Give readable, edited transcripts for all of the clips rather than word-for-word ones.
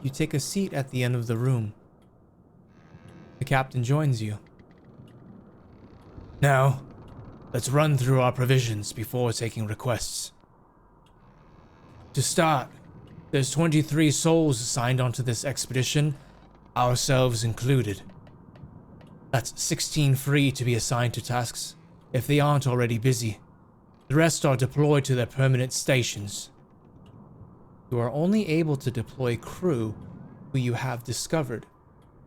you take a seat at the end of the room. The captain joins you. Now, let's run through our provisions before taking requests. To start, there's 23 souls assigned onto this expedition, ourselves included. That's 16 free to be assigned to tasks, if they aren't already busy. The rest are deployed to their permanent stations. You are only able to deploy crew who you have discovered.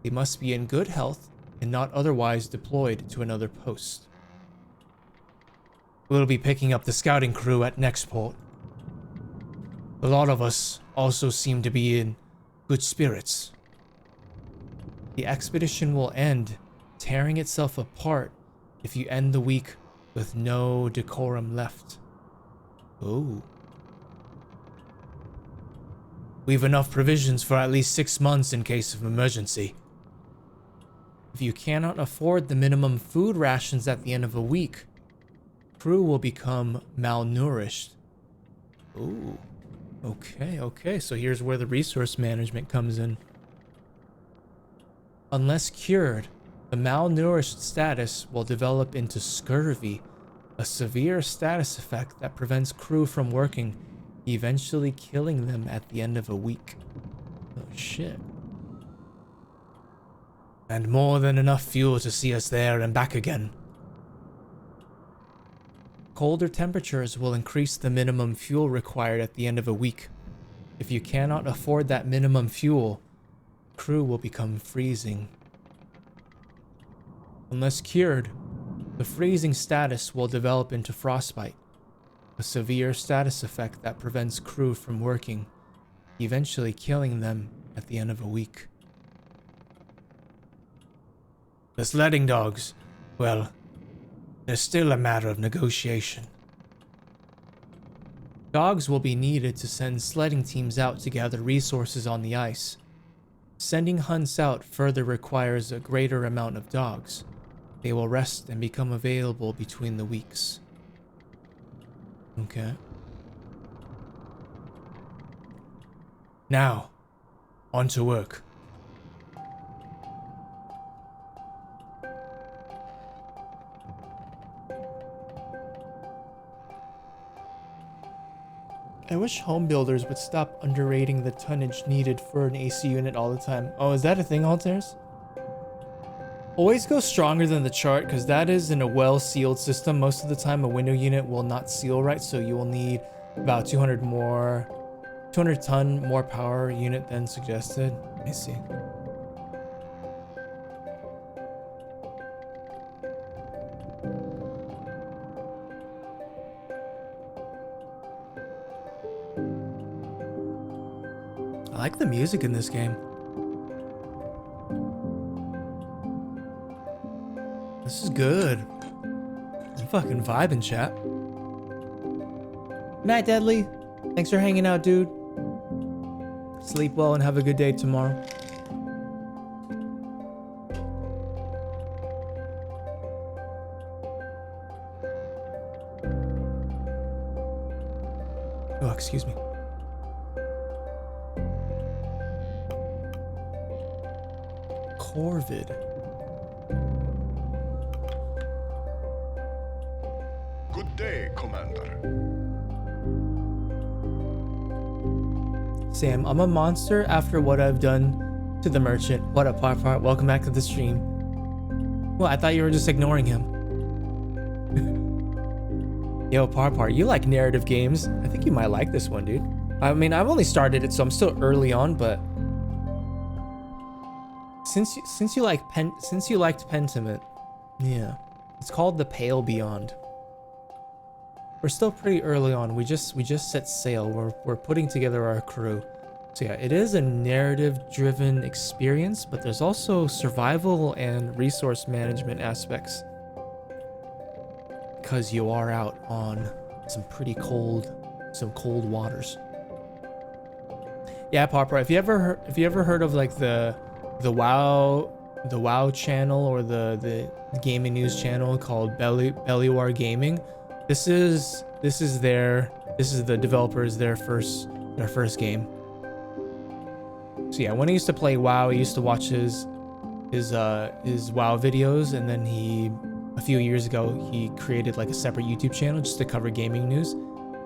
They must be in good health and not otherwise deployed to another post. We'll be picking up the scouting crew at next port. A lot of us also seem to be in good spirits. The expedition will end tearing itself apart if you end the week with no decorum left. Oh. We've enough provisions for at least 6 months in case of emergency. If you cannot afford the minimum food rations at the end of a week, crew will become malnourished. Ooh. Okay, so here's where the resource management comes in. Unless cured, the malnourished status will develop into scurvy, a severe status effect that prevents crew from working, eventually killing them at the end of a week. Oh shit. And more than enough fuel to see us there and back again. Colder temperatures will increase the minimum fuel required at the end of a week. If you cannot afford that minimum fuel, crew will become freezing. Unless cured, the freezing status will develop into frostbite, a severe status effect that prevents crew from working, eventually killing them at the end of a week. The sledding dogs, well, they're still a matter of negotiation. Dogs will be needed to send sledding teams out to gather resources on the ice. Sending hunts out further requires a greater amount of dogs. They will rest and become available between the weeks. Okay. Now, on to work. I wish home builders would stop underrating the tonnage needed for an AC unit all the time. Oh, is that a thing, Altairs? Always go stronger than the chart, because that is in a well-sealed system. Most of the time, a window unit will not seal right, so you will need about 200 ton more power unit than suggested. I see. I like the music in this game. This is good. I'm fucking vibing, chat. Good night, Deadly. Thanks for hanging out, dude. Sleep well and have a good day tomorrow. Oh, excuse me. Corvid. Good day, Commander. Sam, I'm a monster after what I've done to the merchant. What up, Parpar? Welcome back to the stream. Well, I thought you were just ignoring him. Yo, Parpar, you like narrative games. I think you might like this one, dude. I mean, I've only started it, so I'm still early on, but since you liked Pentiment, yeah, it's called The Pale Beyond. We're still pretty early on. We just set sail. We're putting together our crew. So yeah, it is a narrative-driven experience, but there's also survival and resource management aspects, because you are out on some cold waters. Yeah, Popper, if you ever heard of like the WoW channel or the gaming news channel called Bellywar Gaming, this is the developers their first game. So yeah, when I used to play WoW, I used to watch his WoW videos, and then a few years ago, he created like a separate YouTube channel just to cover gaming news.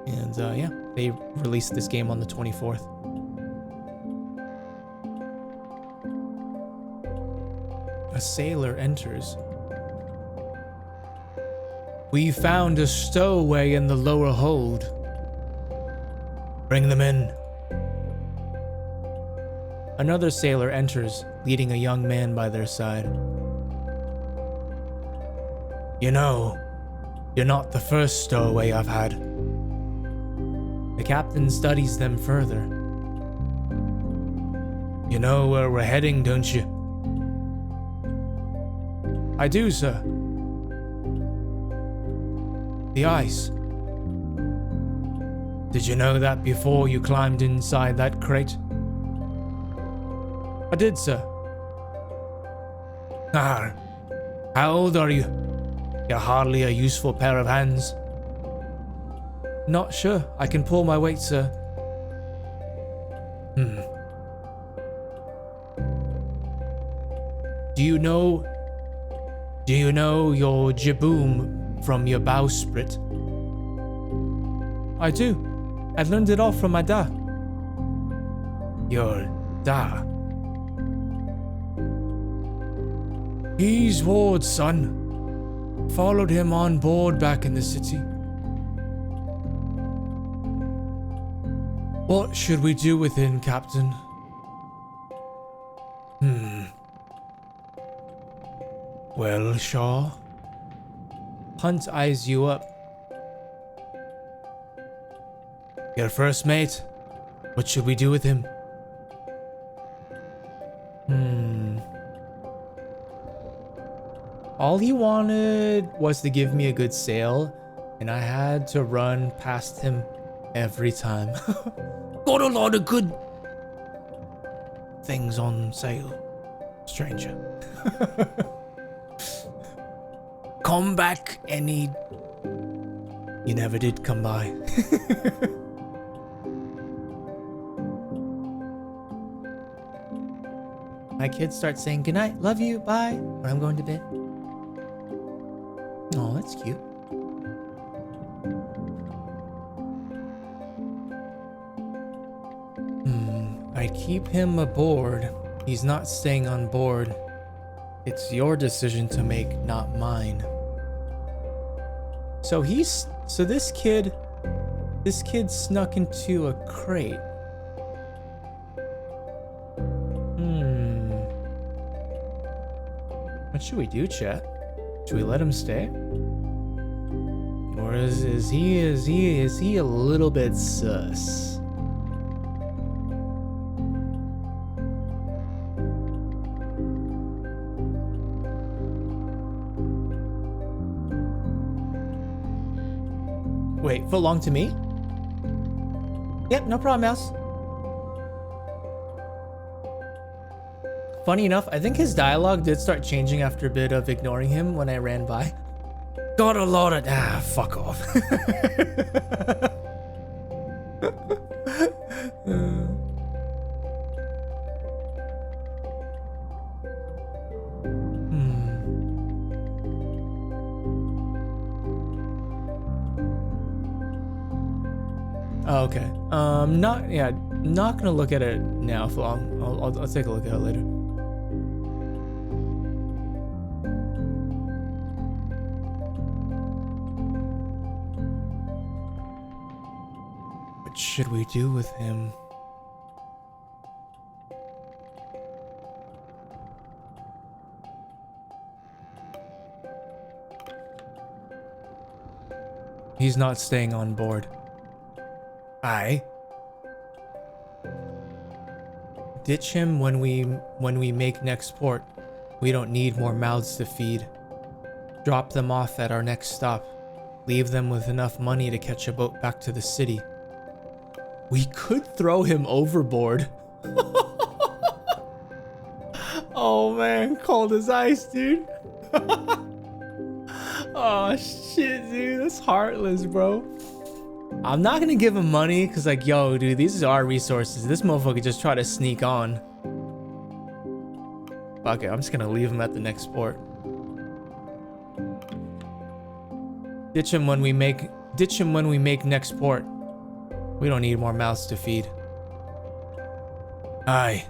And yeah, they released this game on the 24th. A sailor enters. We found a stowaway in the lower hold. Bring them in. Another sailor enters, leading a young man by their side. You know, you're not the first stowaway I've had. The captain studies them further. You know where we're heading, don't you? I do, sir. The ice. Did you know that before you climbed inside that crate? I did, sir. Ah, how old are you? You're hardly a useful pair of hands. Not sure. I can pull my weight, sir. Do you know your jaboom from your bowsprit? I do. I learned it all from my da. Your da? He's Ward's son. Followed him on board back in the city. What should we do with him, Captain? Well, Shaw. Hunt eyes you up. Your first mate. What should we do with him? All he wanted was to give me a good sail, and I had to run past him every time. Got a lot of good things on sale, stranger. Come back any... You never did come by. My kids start saying goodnight, love you, bye, when I'm going to bed. Oh, that's cute. I keep him aboard. He's not staying on board. It's your decision to make, not mine. So this kid snuck into a crate. What should we do, chat? Should we let him stay? Or is he a little bit sus? Wait, foot long to me? Yep, no problem, mouse. Funny enough, I think his dialogue did start changing after a bit of ignoring him when I ran by. Got a lot of... fuck off. Oh, okay. Not gonna look at it now for long. I'll take a look at it later. What should we do with him? He's not staying on board. Aye. Ditch him when we make next port. We don't need more mouths to feed. Drop them off at our next stop. Leave them with enough money to catch a boat back to the city. We could throw him overboard. Oh man, cold as ice, dude. Oh shit, dude, that's heartless, bro. I'm not gonna give him money because, like, yo, dude, these are our resources. This motherfucker just tried to sneak on. Fuck it, I'm just gonna leave him at the next port. Ditch him when we make next port. We don't need more mouths to feed. Aye,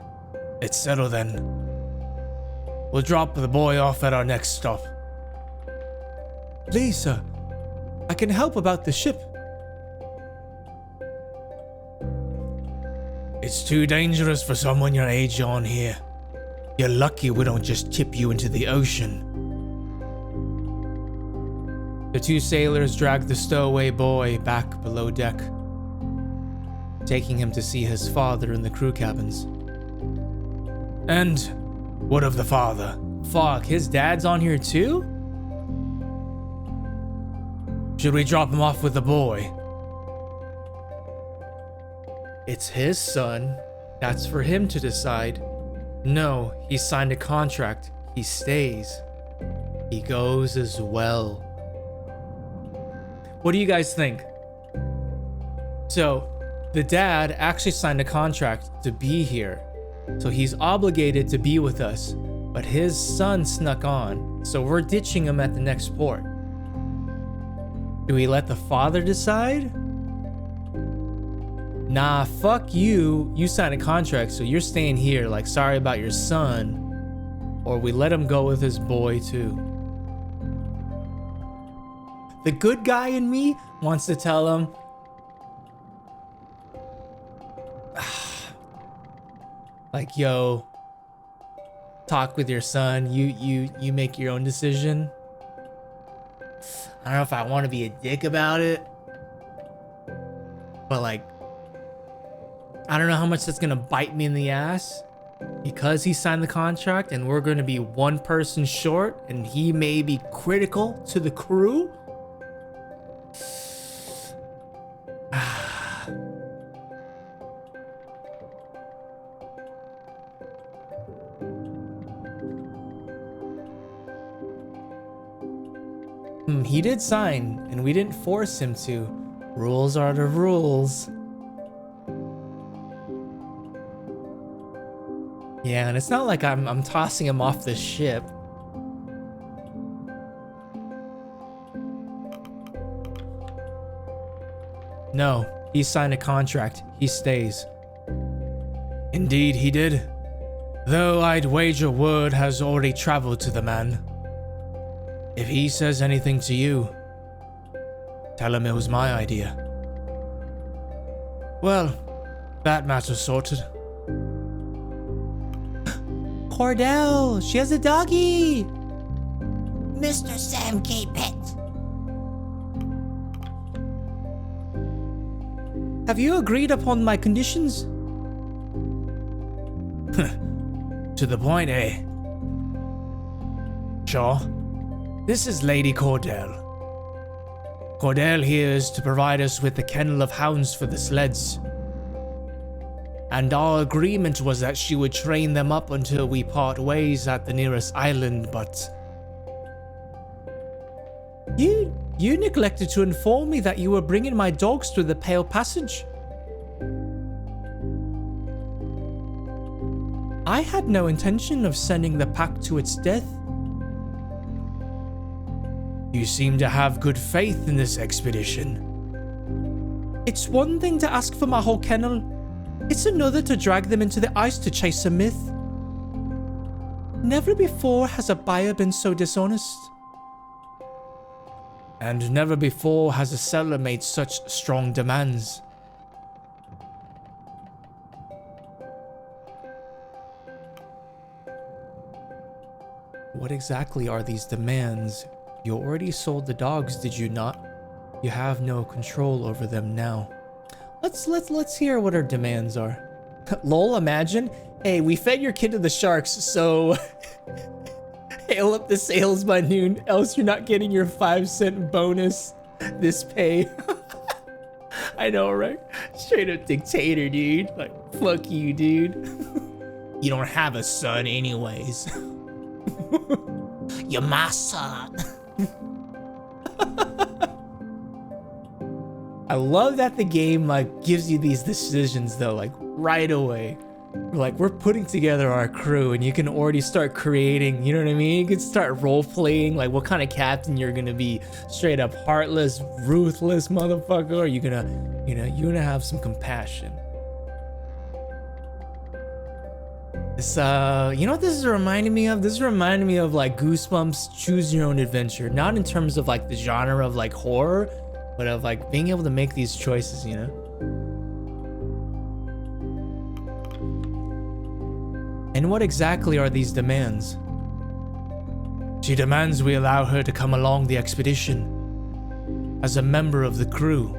it's settled then. We'll drop the boy off at our next stop. Please, sir, I can help about the ship. It's too dangerous for someone your age on here. You're lucky we don't just tip you into the ocean. The two sailors dragged the stowaway boy back below deck, taking him to see his father in the crew cabins. And what of the father? Fuck, his dad's on here too? Should we drop him off with the boy? It's his son. That's for him to decide. No, he signed a contract. He stays. He goes as well. What do you guys think? So, the dad actually signed a contract to be here. So he's obligated to be with us. But his son snuck on. So we're ditching him at the next port. Do we let the father decide? Nah, fuck you. You signed a contract, so you're staying here. Like, sorry about your son. Or we let him go with his boy, too. The good guy in me wants to tell him, like, yo, talk with your son. You make your own decision. I don't know if I want to be a dick about it. But, like, I don't know how much that's gonna bite me in the ass because he signed the contract and we're gonna be one person short and he may be critical to the crew. He did sign and we didn't force him to. Rules are the rules. Yeah, and it's not like I'm tossing him off the ship. No, he signed a contract. He stays. Indeed, he did. Though I'd wager word has already traveled to the man. If he says anything to you, tell him it was my idea. Well, that matter's sorted. Cordell, she has a doggy. MrSamKim pet. Have you agreed upon my conditions? To the point, eh? Sure. This is Lady Cordell. Cordell here is to provide us with a kennel of hounds for the sleds. And our agreement was that she would train them up until we part ways at the nearest island, but... You neglected to inform me that you were bringing my dogs through the Pale Passage. I had no intention of sending the pack to its death. You seem to have good faith in this expedition. It's one thing to ask for my whole kennel. It's another to drag them into the ice to chase a myth. Never before has a buyer been so dishonest. And never before has a seller made such strong demands. What exactly are these demands? You already sold the dogs, did you not? You have no control over them now. Let's hear what our demands are. Lol, imagine. Hey, we fed your kid to the sharks, so hail up the sails by noon, else you're not getting your 5-cent bonus this pay. I know, right? Straight up dictator, dude. Like, fuck you, dude. You don't have a son anyways. You're my son. I love that the game like gives you these decisions though, like right away. We're putting together our crew and you can already start creating, you know what I mean? You can start role playing like what kind of captain you're gonna be. Straight up heartless, ruthless motherfucker, or you gonna, you're gonna have some compassion. This, you know what this is reminding me of? This is reminding me of like Goosebumps Choose Your Own Adventure. Not in terms of like the genre of like horror, but of like being able to make these choices, you know? And what exactly are these demands? She demands we allow her to come along the expedition as a member of the crew.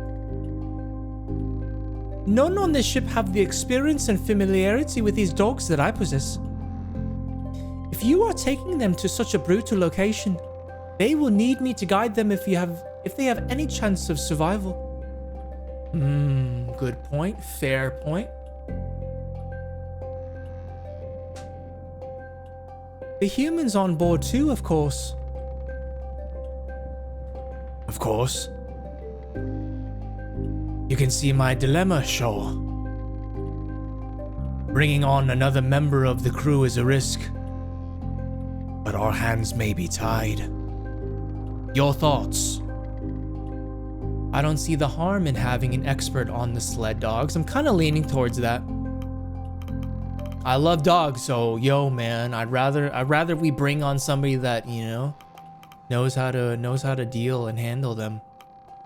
None on this ship have the experience and familiarity with these dogs that I possess. If you are taking them to such a brutal location, they will need me to guide them if they have any chance of survival. Good point, fair point. The humans on board too, of course. Of course. You can see my dilemma, Shaw. Bringing on another member of the crew is a risk, but our hands may be tied. Your thoughts? I don't see the harm in having an expert on the sled dogs. I'm kind of leaning towards that. I love dogs, so yo, man, I'd rather we bring on somebody that, you know, knows how to deal and handle them.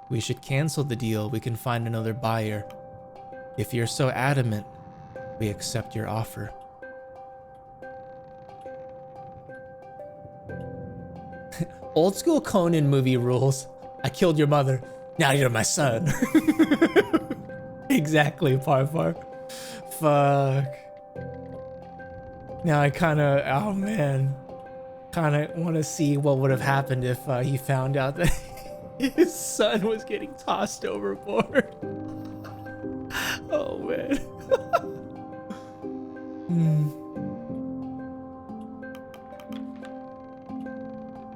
We should cancel the deal. We can find another buyer. If you're so adamant, we accept your offer. Old school Conan movie rules. I killed your mother. Now you're my son. Exactly, Parfar. Fuck. Now I oh man. Kinda wanna see what would have happened if he found out that his son was getting tossed overboard. Oh man.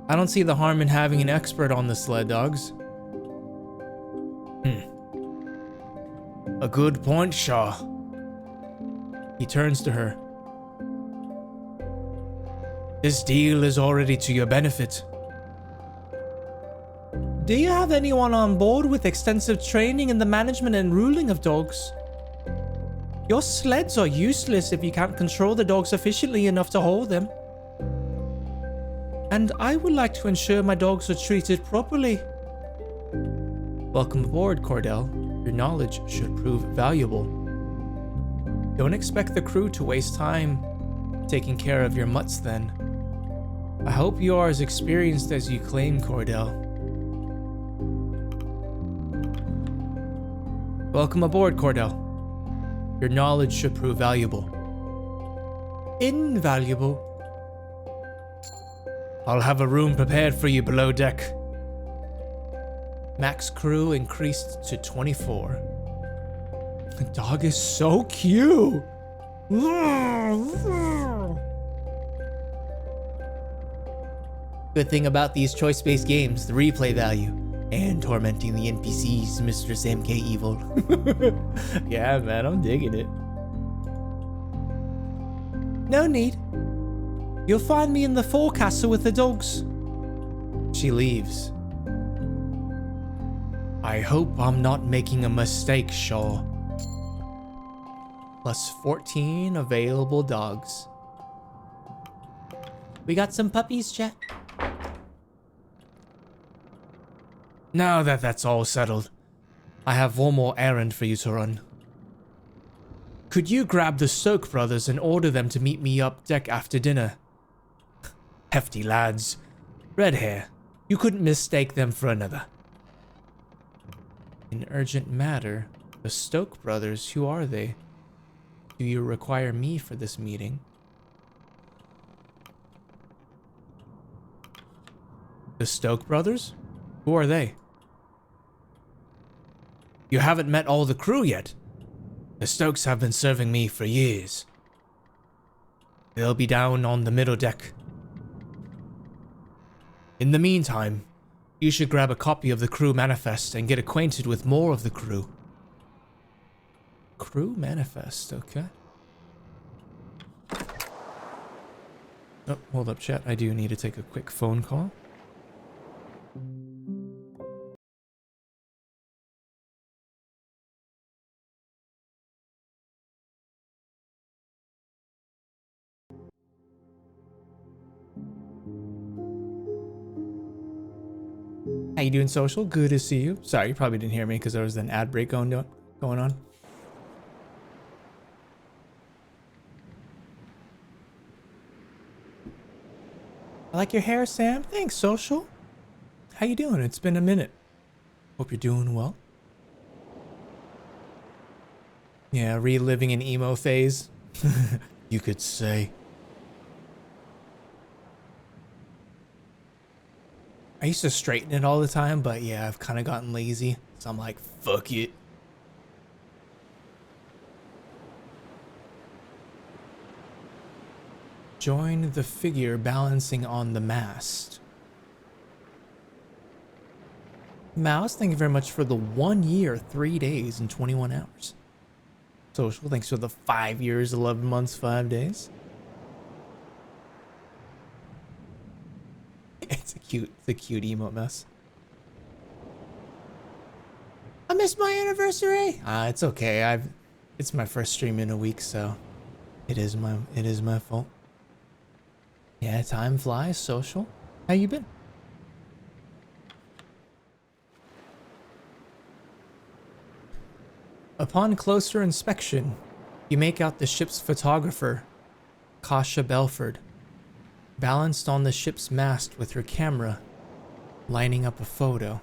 I don't see the harm in having an expert on the sled dogs. A good point, Shaw. He turns to her. This deal is already to your benefit. Do you have anyone on board with extensive training in the management and ruling of dogs? Your sleds are useless if you can't control the dogs efficiently enough to hold them. And I would like to ensure my dogs are treated properly. Welcome aboard, Cordell. Your knowledge should prove valuable. Don't expect the crew to waste time taking care of your mutts then. I hope you are as experienced as you claim, Cordell. Welcome aboard, Cordell. Your knowledge should prove valuable. Invaluable. I'll have a room prepared for you below deck. Max crew increased to 24. The dog is so cute. Good thing about these choice-based games, the replay value, and tormenting the NPCs, MrSamK evil. Yeah, man, I'm digging it. No need. You'll find me in the forecastle with the dogs. She leaves. I hope I'm not making a mistake, Shaw. Plus 14 available dogs. We got some puppies, chat. Now that that's all settled, I have one more errand for you to run. Could you grab the Stoke brothers and order them to meet me up deck after dinner? Hefty lads. Red hair. You couldn't mistake them for another. An urgent matter. The Stoke brothers, who are they? Do you require me for this meeting? The Stoke brothers? Who are they? You haven't met all the crew yet. The Stokes have been serving me for years. They'll be down on the middle deck. In the meantime, You should grab a copy of the crew manifest and get acquainted with more of the crew. Crew manifest, okay. Oh, hold up, chat. I do need to take a quick phone call. How you doing, social? Good to see you. Sorry, you probably didn't hear me because there was an ad break going on. I like your hair, Sam. Thanks, social. How you doing? It's been a minute. Hope you're doing well. Yeah, reliving an emo phase. You could say. I used to straighten it all the time, but yeah, I've kind of gotten lazy. So I'm like, fuck it. Join the figure balancing on the mast. Mouse, thank you very much for the 1 year, 3 days, and 21 hours. Social, thanks for the 5 years, 11 months, 5 days. It's a cute emote mess. I missed my anniversary. It's okay. It's my first stream in a week, so it is my fault. Yeah, time flies. Social, how you been? Upon closer inspection, you make out the ship's photographer, Kasha Belford, balanced on the ship's mast with her camera, lining up a photo.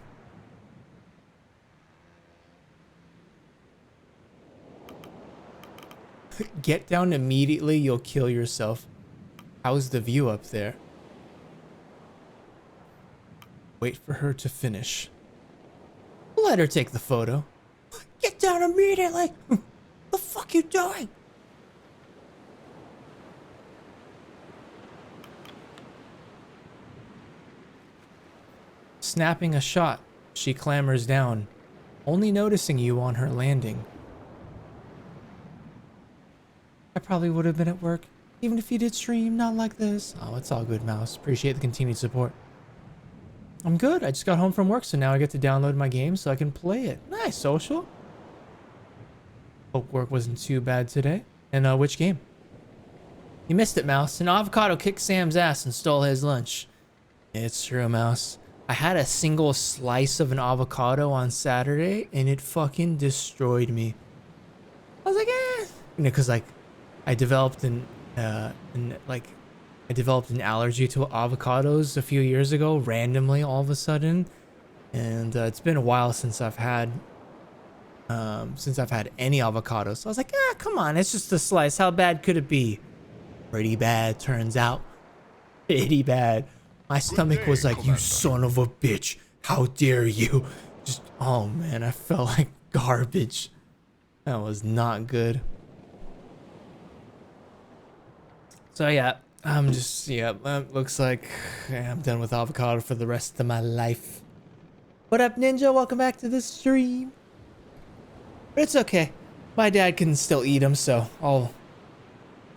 Get down immediately, you'll kill yourself. How's the view up there? Wait for her to finish. Let her take the photo. Get down immediately! The fuck you doing? Snapping a shot, she clambers down, only noticing you on her landing. I probably would have been at work, even if you did stream, not like this. Oh, it's all good, Mouse. Appreciate the continued support. I'm good. I just got home from work, so now I get to download my game so I can play it. Nice, social. Hope work wasn't too bad today. And which game? You missed it, Mouse. An avocado kicked Sam's ass and stole his lunch. It's true, Mouse. I had a single slice of an avocado on Saturday, and it fucking destroyed me. I was like, eh. You know, because, like, I developed an allergy to avocados a few years ago, randomly, all of a sudden. And it's been a while since I've had any avocados. So I was like, come on, it's just a slice. How bad could it be? Pretty bad, turns out. Pretty bad. My stomach was like, you son of a bitch. How dare you? Just, oh man, I felt like garbage. That was not good. So yeah, looks like I'm done with avocado for the rest of my life. What up, Ninja? Welcome back to the stream. But it's okay. My dad can still eat them, so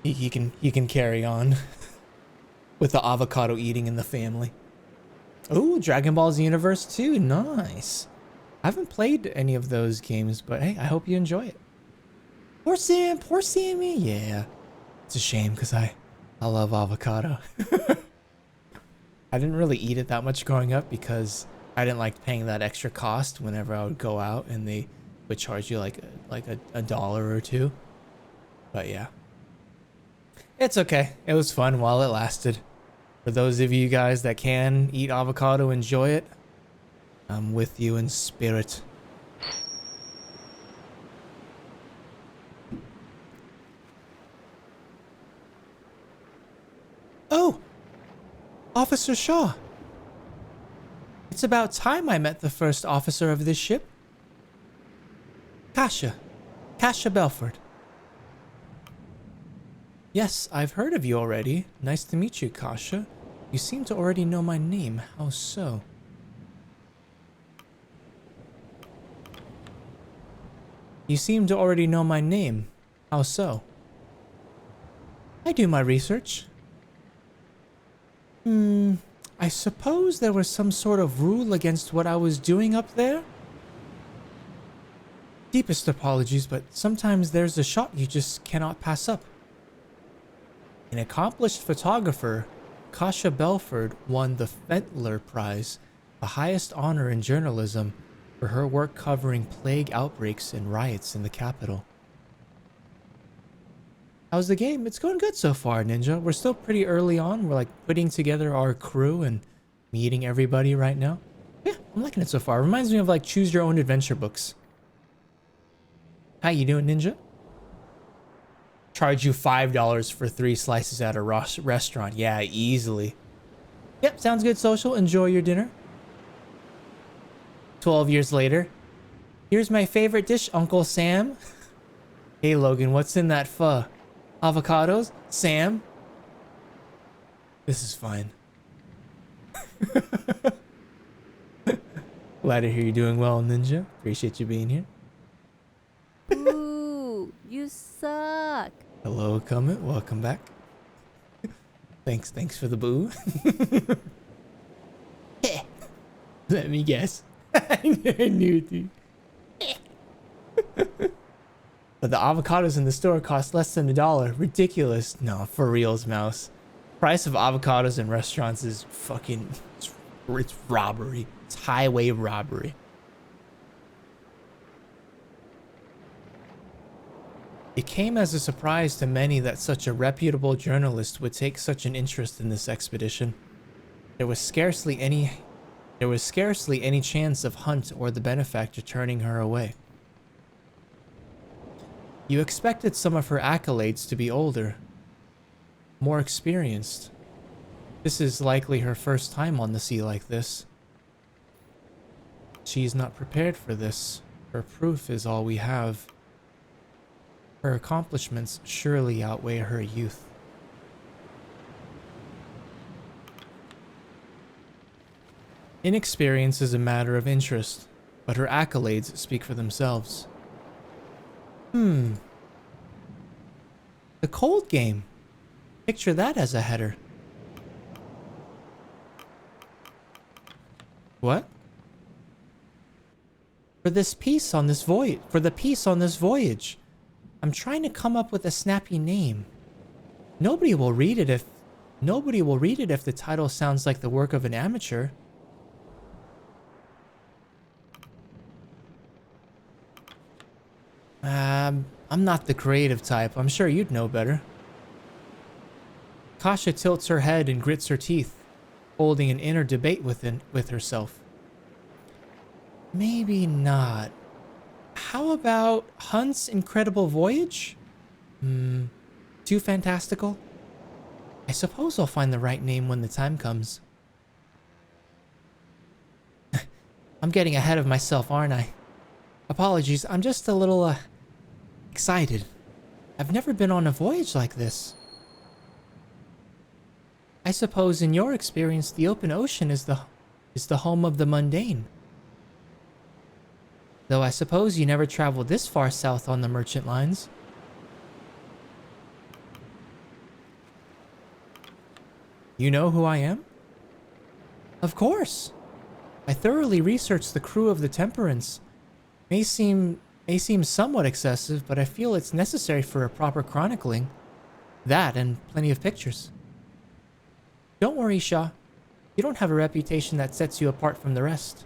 he can carry on with the avocado eating in the family. Oh, Dragon Ball Z Universe 2, nice. I haven't played any of those games, but hey, I hope you enjoy it. Poor Sammy, yeah. It's a shame because I love avocado. I didn't really eat it that much growing up because I didn't like paying that extra cost whenever I would go out and they would charge you like a dollar or two. But yeah, it's okay. It was fun while it lasted. For those of you guys that can eat avocado, enjoy it. I'm with you in spirit. Oh, Officer Shaw. It's about time I met the first officer of this ship. Kasha Belford. Yes, I've heard of you already. Nice to meet you, Kasha. You seem to already know my name. How so? You seem to already know my name. How so? I do my research. I suppose there was some sort of rule against what I was doing up there? Deepest apologies, but sometimes there's a shot you just cannot pass up. An accomplished photographer, Kasha Belford won the Fentler Prize, the highest honor in journalism, for her work covering plague outbreaks and riots in the capital. How's the game? It's going good so far, Ninja. We're still pretty early on. We're like putting together our crew and meeting everybody right now. Yeah, I'm liking it so far. Reminds me of like choose your own adventure books. How you doing, Ninja? Charge you $5 for 3 slices at a restaurant. Yeah, easily. Yep, sounds good, social. Enjoy your dinner. 12 years later. Here's my favorite dish, Uncle Sam. Hey, Logan, what's in that pho? Avocados? Sam? This is fine. Glad to hear you're doing well, Ninja. Appreciate you being here. Ooh, you suck. Hello, Comet. Welcome back. Thanks for the boo. Let me guess. I knew it, dude. But the avocados in the store cost less than $1. Ridiculous. No, for reals, Mouse. Price of avocados in restaurants is fucking... It's robbery. It's highway robbery. It came as a surprise to many that such a reputable journalist would take such an interest in this expedition. There was scarcely any chance of Hunt or the benefactor turning her away. You expected some of her accolades to be older, more experienced. This is likely her first time on the sea like this. She's not prepared for this. Her proof is all we have. Her accomplishments surely outweigh her youth. Inexperience is a matter of interest, but her accolades speak for themselves. The cold game. Picture that as a header. What? For the piece on this voyage. I'm trying to come up with a snappy name. Nobody will read it if the title sounds like the work of an amateur. I'm not the creative type. I'm sure you'd know better. Kasha tilts her head and grits her teeth, holding an inner debate with herself. Maybe not. How about Hunt's Incredible Voyage? Too fantastical? I suppose I'll find the right name when the time comes. I'm getting ahead of myself, aren't I? Apologies, I'm just a little, excited. I've never been on a voyage like this. I suppose in your experience, the open ocean is the home of the mundane. Though I suppose you never traveled this far south on the merchant lines. You know who I am? Of course. I thoroughly researched the crew of the Temperance. May seem somewhat excessive, but I feel it's necessary for a proper chronicling. That and plenty of pictures. Don't worry, Shaw. You don't have a reputation that sets you apart from the rest.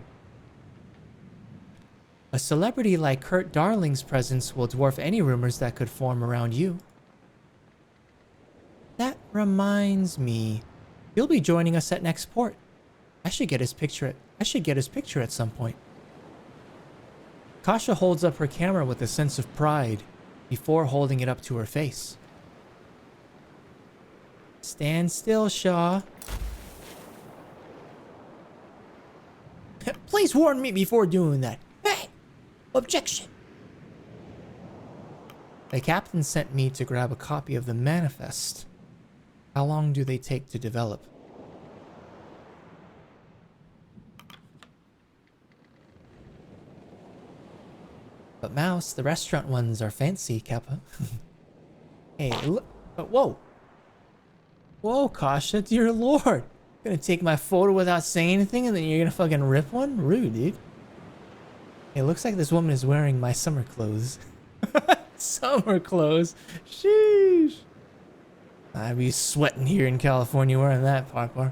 A celebrity like Kurt Darling's presence will dwarf any rumors that could form around you. That reminds me. He'll be joining us at next port. I should get his picture at some point. Kasha holds up her camera with a sense of pride before holding it up to her face. Stand still, Shaw. Please warn me before doing that. Hey! Objection! The captain sent me to grab a copy of the manifest. How long do they take to develop? But Mouse, the restaurant ones are fancy, Kappa. Hey, look. Whoa. Whoa, Kasha, dear lord. Gonna take my photo without saying anything and then you're gonna fucking rip one? Rude, dude. It looks like this woman is wearing my summer clothes. Summer clothes? Sheesh. I'd be sweating here in California wearing that, Parpar.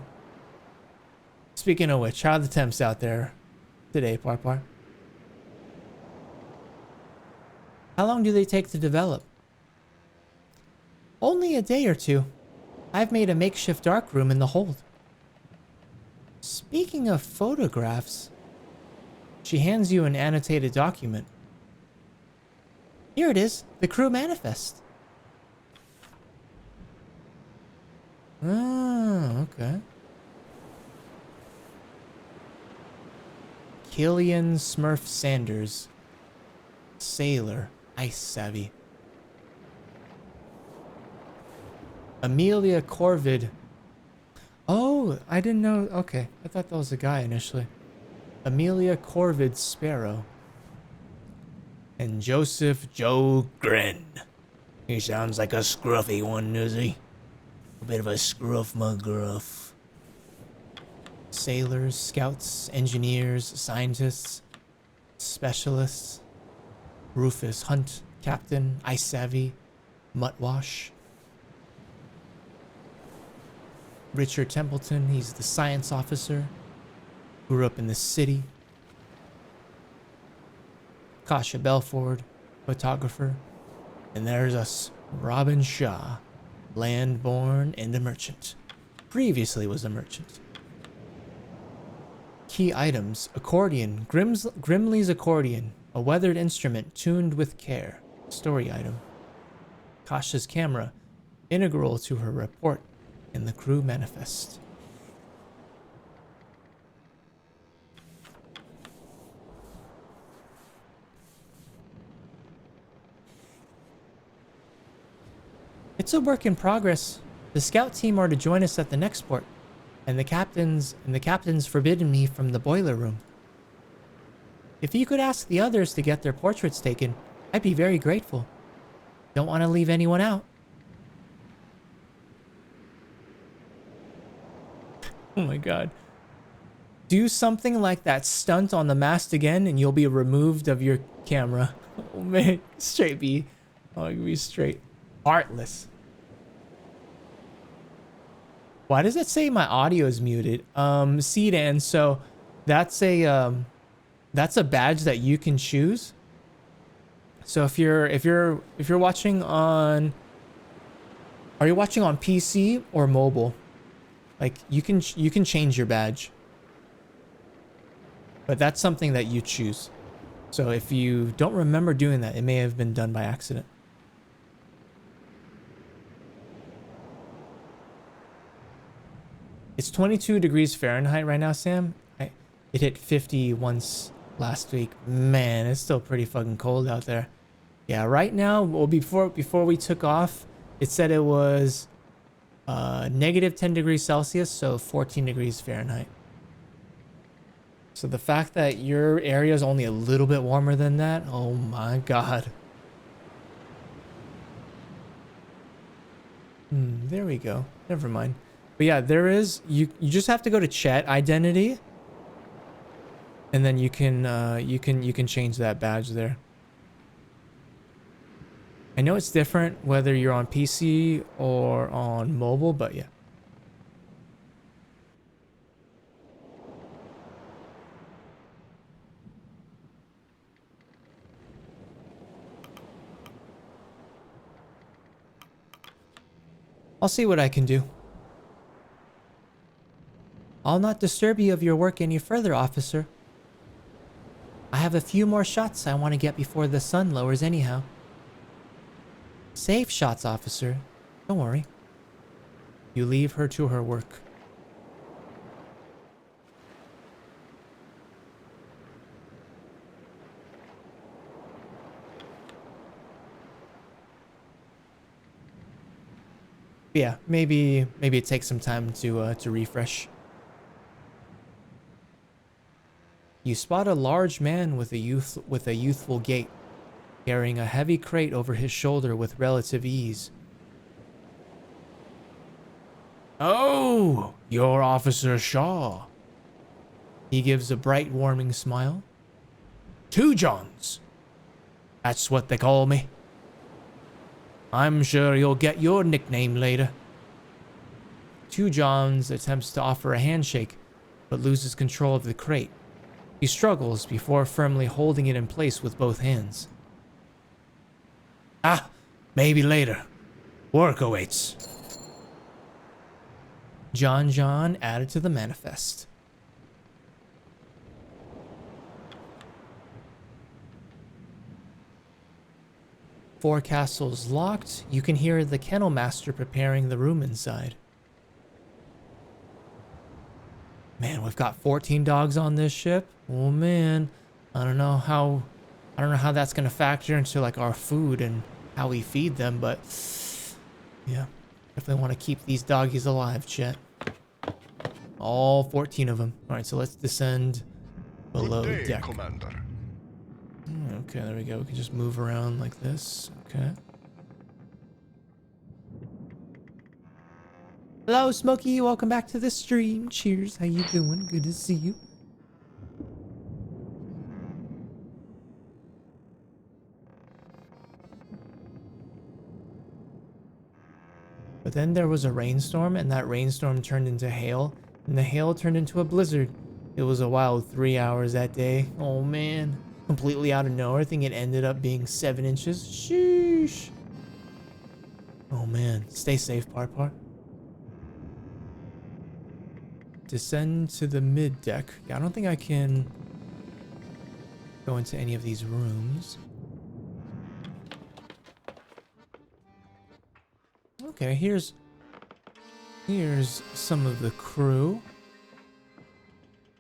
Speaking of which, how are the temps out there today, Parpar? How long do they take to develop? Only a day or two. I've made a makeshift darkroom in the hold. Speaking of photographs, she hands you an annotated document. Here it is, the crew manifest. Oh, okay. Killian Smurf Sanders. Sailor. Ice savvy. Amelia Corvid. Oh, I didn't know. Okay, I thought that was a guy initially. Amelia Corvid Sparrow. And Joseph Joe Grin. He sounds like a scruffy one, does he? A bit of a scruff McGruff. Sailors, scouts, engineers, scientists, specialists. Rufus Hunt, Captain, Ice Savvy, Muttwash. Richard Templeton, he's the science officer. Grew up in the city. Kasha Belford, photographer. And there's us, Robin Shaw, land-born and a merchant. Previously was a merchant. Key items: accordion, Grimley's accordion, a weathered instrument tuned with care. Story item: Kasha's camera, integral to her report in the crew manifest. It's a work in progress. The scout team are to join us at the next port, and the captain's forbidden me from the boiler room. If you could ask the others to get their portraits taken, I'd be very grateful. Don't want to leave anyone out. Oh my god. Do something like that stunt on the mast again and you'll be removed of your camera. Oh man, straight B. Oh, you'll be straight. Heartless. Why does it say my audio is muted? Sedan, so that's a badge that you can choose. So if you're watching on, are you watching on PC or mobile? Like you can change your badge. But that's something that you choose. So if you don't remember doing that, it may have been done by accident. It's 22 degrees Fahrenheit right now, Sam. It hit 50 once last week. Man, it's still pretty fucking cold out there. Yeah, right now, well, before we took off, it said it was negative 10 degrees Celsius, so 14 degrees Fahrenheit. So the fact that your area is only a little bit warmer than that, oh my god. There we go. Never mind. But yeah, there is, you just have to go to chat identity, and then you can change that badge there. I know it's different whether you're on PC or on mobile, but yeah. I'll see what I can do. I'll not disturb you of your work any further, officer. I have a few more shots I want to get before the sun lowers anyhow. Safe shots, officer. Don't worry. You leave her to her work. Yeah, maybe it takes some time to refresh. You spot a large man with a youthful gait carrying a heavy crate over his shoulder with relative ease. Oh, you're Officer Shaw. He gives a bright, warming smile. Two Johns. That's what they call me. I'm sure you'll get your nickname later. Two Johns attempts to offer a handshake, but loses control of the crate. He struggles before firmly holding it in place with both hands. Ah, maybe later. Work awaits. John added to the manifest. Forecastle's locked. You can hear the kennel master preparing the room inside. Man, we've got 14 dogs on this ship. Oh man, I don't know how that's gonna factor into like our food and how we feed them, but yeah, definitely want to keep these doggies alive, chat. All 14 of them. All right, so let's descend below Good day, deck. Commander. Okay, there we go. We can just move around like this. Okay. Hello, Smokey. Welcome back to the stream. Cheers. How you doing? Good to see you. But then there was a rainstorm, and that rainstorm turned into hail, and the hail turned into a blizzard. It was a wild 3 hours that day. Oh man. Completely out of nowhere. I think it ended up being 7 inches. Sheesh. Oh man. Stay safe, Parpar. Descend to the mid deck. Yeah, I don't think I can go into any of these rooms. Okay, here's some of the crew.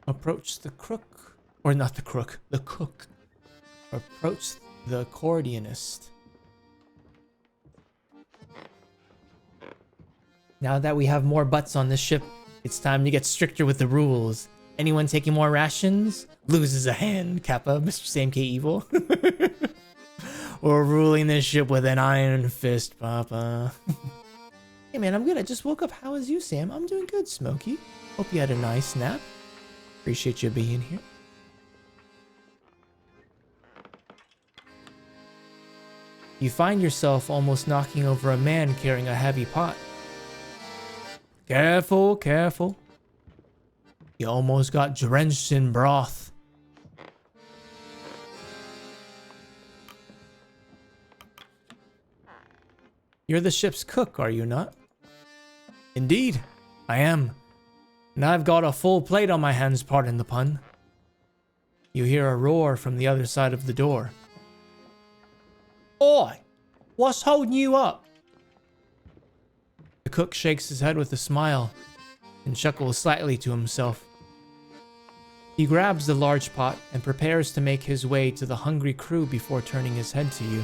Approach the crook, or not the crook, the cook. Approach the accordionist. Now that we have more butts on this ship, it's time to get stricter with the rules. Anyone taking more rations loses a hand, Kappa, MrSamKim evil. We're ruling this ship with an iron fist, Papa. Hey man, I'm good. I just woke up. How is you, Sam? I'm doing good, Smokey. Hope you had a nice nap. Appreciate you being here. You find yourself almost knocking over a man carrying a heavy pot. Careful, careful. You almost got drenched in broth. You're the ship's cook, are you not? Indeed, I am. And I've got a full plate on my hands, pardon the pun. You hear a roar from the other side of the door. Oi! What's holding you up? The cook shakes his head with a smile and chuckles slightly to himself. He grabs the large pot and prepares to make his way to the hungry crew before turning his head to you.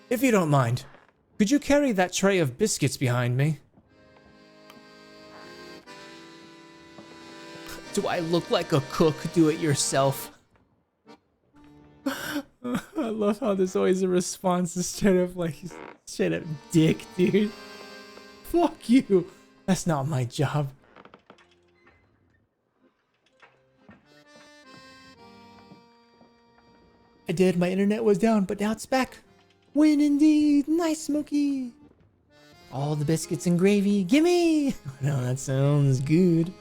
If you don't mind, could you carry that tray of biscuits behind me? Do I look like a cook? Do it yourself. I love how there's always a response instead of like, straight up dick, dude. Fuck you. That's not my job. I did. My internet was down, but now it's back. Win indeed. Nice, Smokey. All the biscuits and gravy. Gimme. No, that sounds good.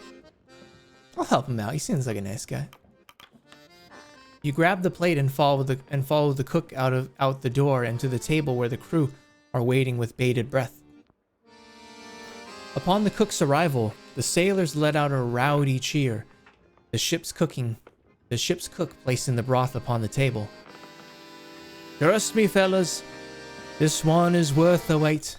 I'll help him out. He seems like a nice guy. You grab the plate and follow the cook out the door and to the table where the crew are waiting with bated breath. Upon the cook's arrival, the sailors let out a rowdy cheer. The ship's cook placing the broth upon the table. Trust me, fellas, this one is worth the wait.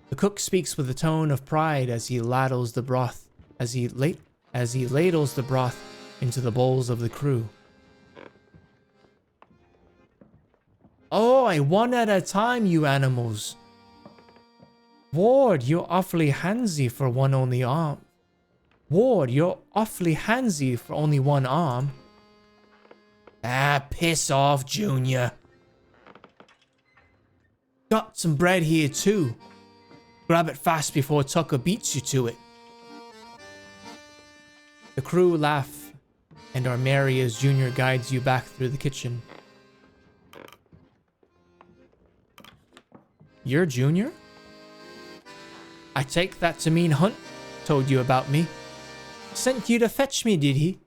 The cook speaks with a tone of pride as he ladles the broth, as he ladles the broth into the bowls of the crew. Oh, one at a time, you animals. Ward, you're awfully handsy for one only arm. Ward, you're awfully handsy for only one arm. Ah, piss off, Junior. Got some bread here too. Grab it fast before Tucker beats you to it. The crew laugh and are merry as Junior guides you back through the kitchen. You're Junior? I take that to mean Hunt told you about me. Sent you to fetch me, did he?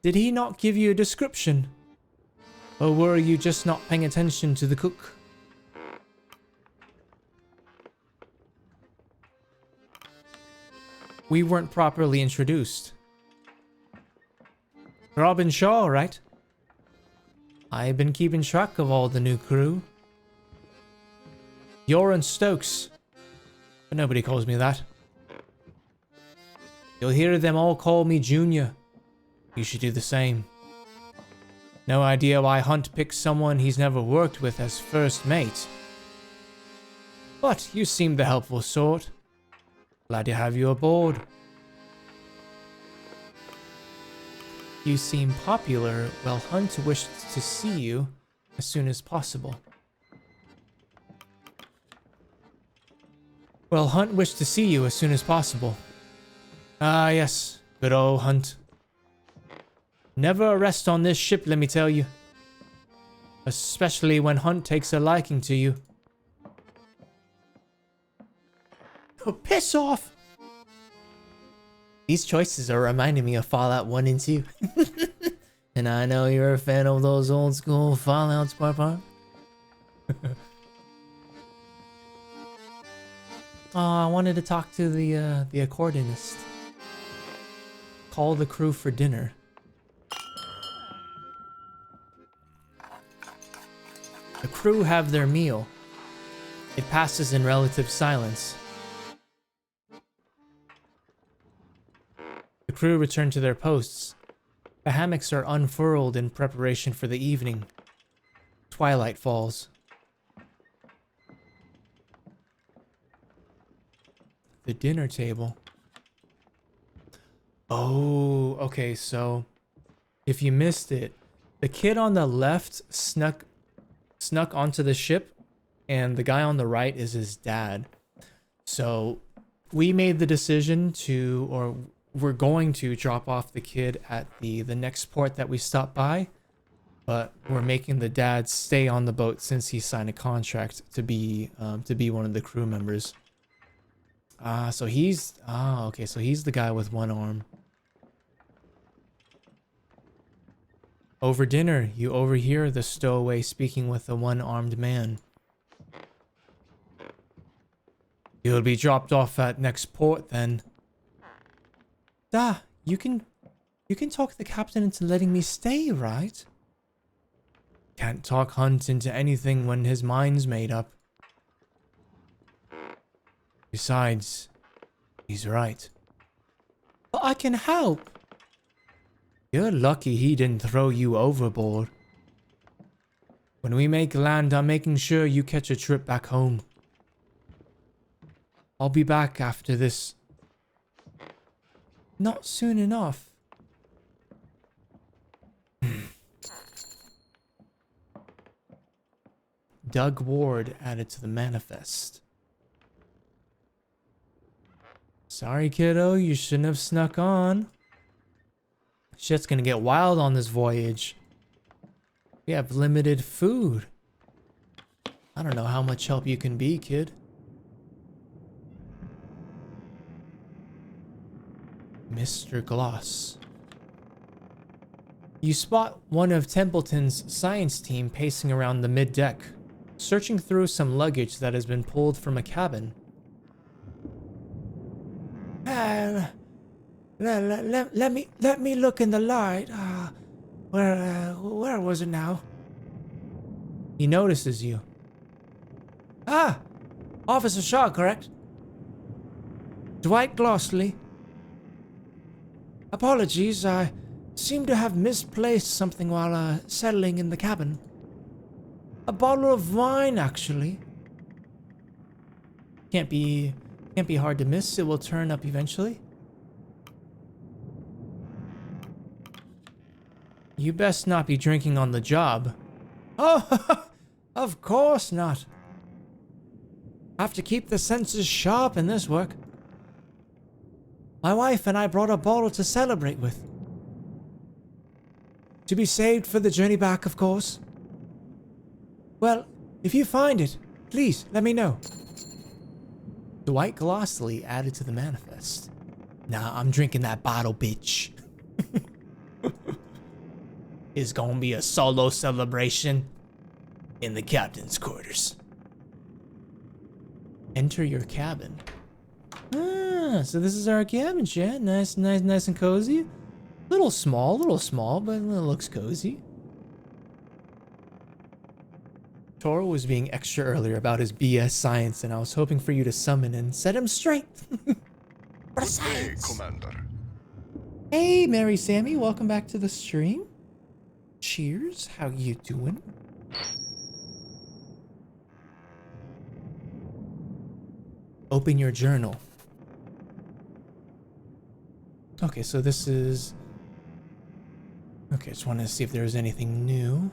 Did he not give you a description? Or were you just not paying attention to the cook? We weren't properly introduced. Robin Shaw, right? I've been keeping track of all the new crew. Yoren Stokes. But nobody calls me that. You'll hear them all call me Junior. You should do the same. No idea why Hunt picked someone he's never worked with as first mate. But you seem the helpful sort. Glad to have you aboard. You seem popular. Well, Hunt wished to see you as soon as possible. Well, Hunt wished to see you as soon as possible. Ah, yes. Good old Hunt. Never a rest on this ship, let me tell you. Especially when Hunt takes a liking to you. Oh, piss off! These choices are reminding me of Fallout 1 and 2. And I know you're a fan of those old school Fallouts, Papa. Oh, I wanted to talk to the accordionist. Call the crew for dinner. The crew have their meal. It passes in relative silence. The crew return to their posts. The hammocks are unfurled in preparation for the evening. Twilight falls. The dinner table. Oh, okay, so if you missed it, the kid on the left snuck onto the ship, and the guy on the right is his dad. So we made the decision to, or we're going to drop off the kid at the next port that we stop by, but we're making the dad stay on the boat since he signed a contract to be one of the crew members. So he's okay, so he's the guy with one arm. Over dinner, you overhear the stowaway speaking with the one-armed man. You'll be dropped off at next port then. You can talk the captain into letting me stay, right? Can't talk Hunt into anything when his mind's made up. Besides, he's right. But I can help. You're lucky he didn't throw you overboard. When we make land, I'm making sure you catch a trip back home. I'll be back after this. Not soon enough. Doug Ward added to the manifest. Sorry, kiddo, you shouldn't have snuck on. Shit's gonna get wild on this voyage. We have limited food. I don't know how much help you can be, kid. Mr. Gloss. You spot one of Templeton's science team pacing around the mid-deck, searching through some luggage that has been pulled from a cabin. Let me look in the light. Where was it now? He notices you. Ah, Officer Shaw, correct? Dwight Glossley. Apologies, I seem to have misplaced something while settling in the cabin. A bottle of wine, actually. Can't be hard to miss. It will turn up eventually. You best not be drinking on the job. Oh, of course not. Have to keep the senses sharp in this work. My wife and I brought a bottle to celebrate with. To be saved for the journey back, of course. Well, if you find it, please let me know. Dwight glossily added to the manifest. Nah, I'm drinking that bottle, bitch. It's gonna be a solo celebration in the captain's quarters. Enter your cabin. Ah, so this is our cabin, chat. Nice and cozy. Little small, but it looks cozy. Toro was being extra earlier about his BS science, and I was hoping for you to summon and set him straight. Good day, Commander. Hey, Mary Sammy, welcome back to the stream. Cheers, how you doing? Open your journal. Okay, so this is... Okay, just wanted to see if there was anything new.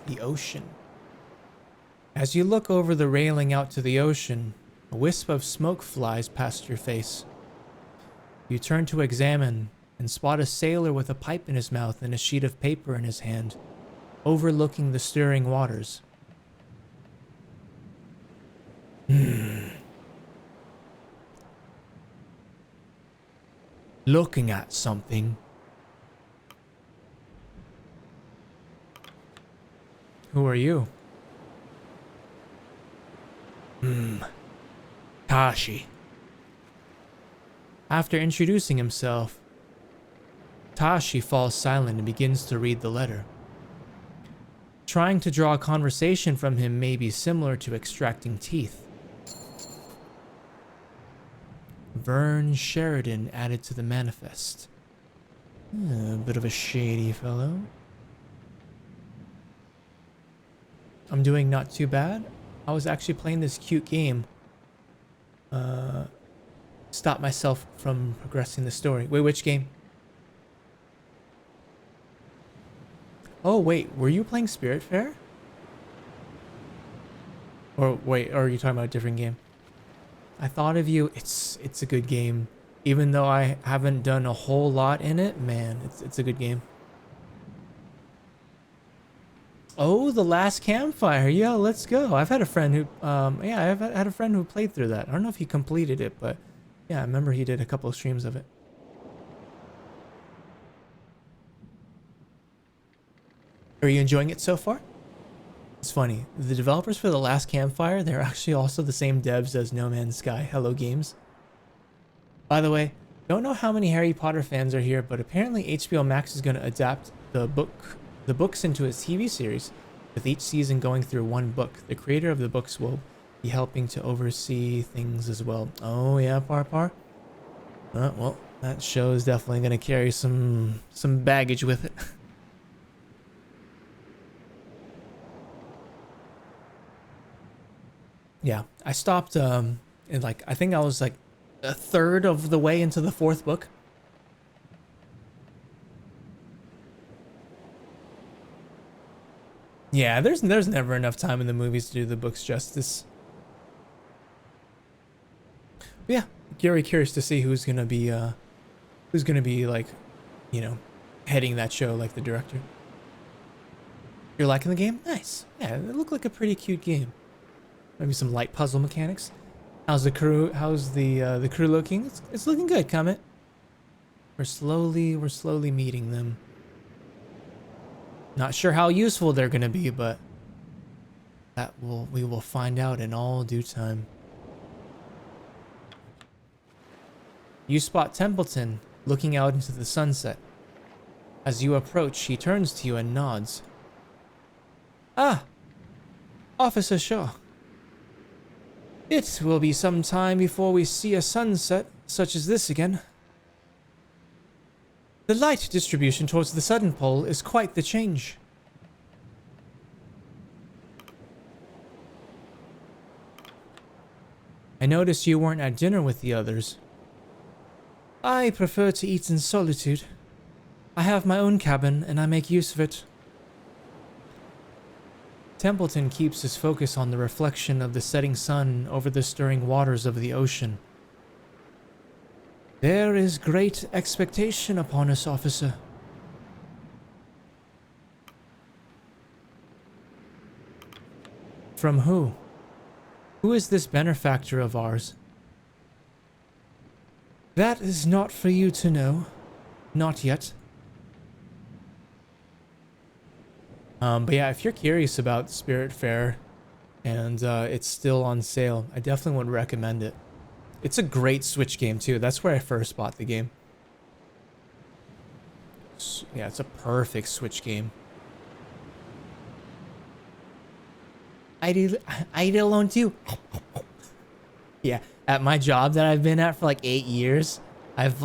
The ocean. As you look over the railing out to the ocean, a wisp of smoke flies past your face. You turn to examine and spot a sailor with a pipe in his mouth and a sheet of paper in his hand, overlooking the stirring waters. Looking at something. Who are you? Tashi. After introducing himself, Tashi falls silent and begins to read the letter. Trying to draw a conversation from him may be similar to extracting teeth. Vern Sheridan added to the manifest. A bit of a shady fellow. I'm doing not too bad. I was actually playing this cute game. Stop myself from progressing the story. Wait, which game? Oh, wait, were you playing Spiritfarer? Or wait, or are you talking about a different game? I thought of you. It's a good game. Even though I haven't done a whole lot in it, man, it's a good game. Oh, The Last Campfire. Yeah, let's go. I've had a friend who, yeah, I've had a friend who played through that. I don't know if he completed it, but yeah, I remember he did a couple of streams of it. Are you enjoying it so far? It's funny. The developers for The Last Campfire, they're actually also the same devs as No Man's Sky. Hello Games. By the way, don't know how many Harry Potter fans are here, but apparently HBO Max is going to adapt the books into a TV series, with each season going through one book. The creator of the books will be helping to oversee things as well. Oh yeah, Par. Well, that show is definitely going to carry some baggage with it. Yeah, I stopped in like, I think I was like a third of the way into the fourth book. Yeah, there's never enough time in the movies to do the books justice. But yeah, very curious to see who's gonna be like, you know, heading that show, like the director. You're liking the game? Nice. Yeah, it looked like a pretty cute game. Maybe some light puzzle mechanics. How's the crew? How's the crew looking? It's looking good, Comet. We're slowly meeting them. Not sure how useful they're gonna be, but we will find out in all due time. You spot Templeton looking out into the sunset. As you approach, he turns to you and nods. Ah, Officer Shaw. It will be some time before we see a sunset such as this again. The light distribution towards the southern pole is quite the change. I noticed you weren't at dinner with the others. I prefer to eat in solitude. I have my own cabin and I make use of it. Templeton keeps his focus on the reflection of the setting sun over the stirring waters of the ocean. There is great expectation upon us, officer. From who? Who is this benefactor of ours? That is not for you to know. Not yet. But yeah, if you're curious about Spirit Fair and it's still on sale, I definitely would recommend it. It's a great Switch game too. That's where I first bought the game. Yeah, it's a perfect Switch game. I eat alone too. Yeah, at my job that I've been at for like 8 years, I've